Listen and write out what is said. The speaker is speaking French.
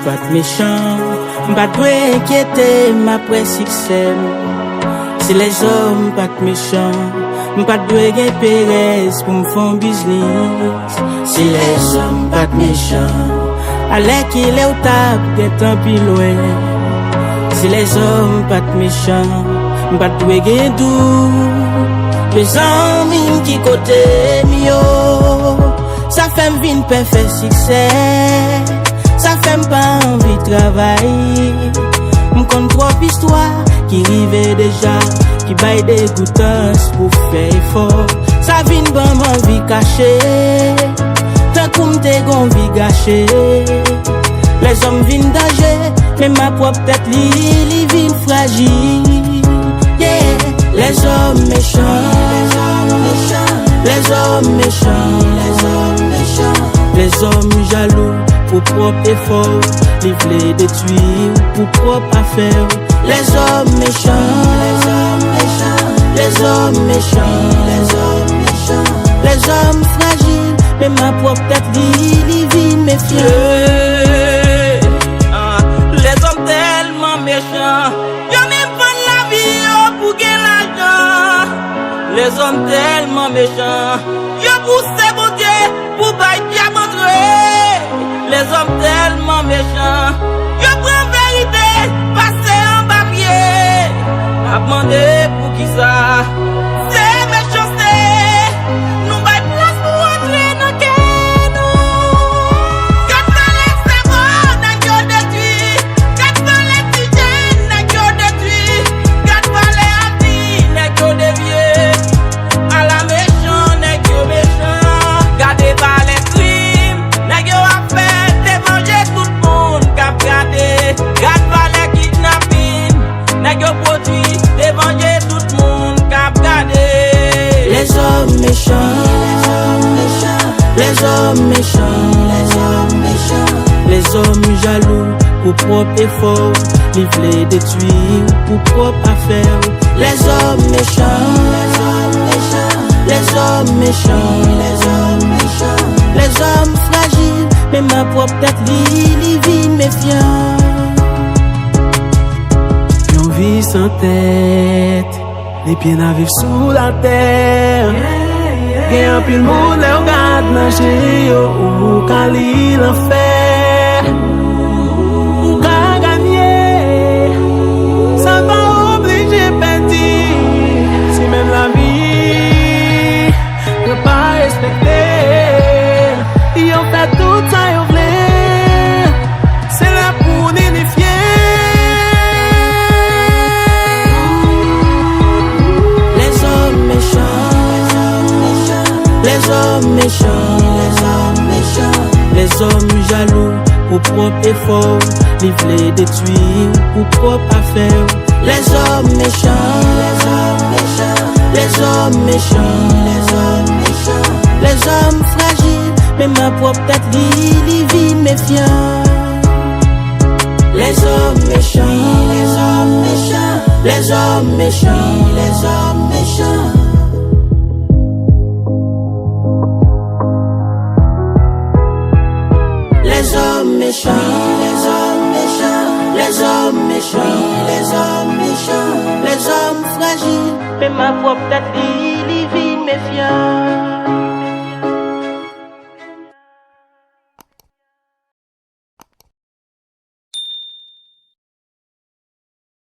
pas de méchant, pas de inquiéter ma succès. Si les hommes pas de méchants, pas de pérez pour me faire business. Si les hommes pas de méchants, allez qu'il est au table d'être un pilote. Si les hommes pas de méchants, pas de doux. Les amis qui côté mio, ça fait m'vin parfait succès. Ça fait pas envie de travailler. M'conn trop histoire qui rivait déjà, qui baille des gouttes pour faire effort. Ça vient pas m'envie cachée, tant qu'on t'es gon vie gâchée. Les hommes viennent danger, mais ma propre tête li vient fragile. Yeah. Les hommes méchants, les hommes méchants, les hommes méchants, les hommes jaloux pour propre effort, les vle détruire pour propre affaire. Les hommes méchants, les hommes méchants, les hommes méchants, les hommes méchants, les hommes fragiles, mais ma propre tête li vit méfiant. Les hommes tellement méchants, y'a même pas de la vie pour gagner l'argent. Les hommes tellement méchants, y'a poussé mon Dieu pour bailler diamantrer. Les hommes tellement méchants, y'a prend vérité, passer en papier. A demander pour qui ça? C'est méchanceté. Nous baille place pour entrer dans quai nous. Quand on les cerveaux, n'a y'o détruit. Quand on les petits jeunes, n'a y'o détruit. Quand on les amis, n'a y'o dévié. À la méchant, n'a y'o méchant. Gardez pas les crimes, n'a y'o affaire. Démanger tout le monde, cap garder. Garde pas les kidnapping, n'a y'o produit. Démanger tout le monde, cap garder. Les hommes méchants, les hommes méchants, les hommes méchants, les hommes jaloux pour propre effort, les vle détruire pour propre affaire. Les hommes méchants, les hommes méchants, les hommes méchants, les hommes méchants, les hommes fragiles, mais ma propre tête li vit méfiant. Yon vie sans tête, les pieds n'a vivent sous la terre. Gen un pile moun le ou gade nan chéri yo, ou kan li l'enfer. Ou ka gagner, ça va obliger petit. Si même la vie ne pas respecter, yon fait tout ça yon vle. C'est là pour unifier. Les hommes méchants, les hommes méchants, les hommes jaloux pour propre effort, les vle détruire pour propre affaire. Les hommes méchants, les hommes méchants, les hommes méchants, les hommes méchants, les hommes fragiles, mais ma propre tête li vit méfiant. Les hommes méchants, les hommes méchants, les hommes méchants, les hommes méchants. Les hommes méchants, les hommes méchants, les hommes méchants, les hommes méchants, les hommes fragiles, mais ma propre tête li vit méfiant.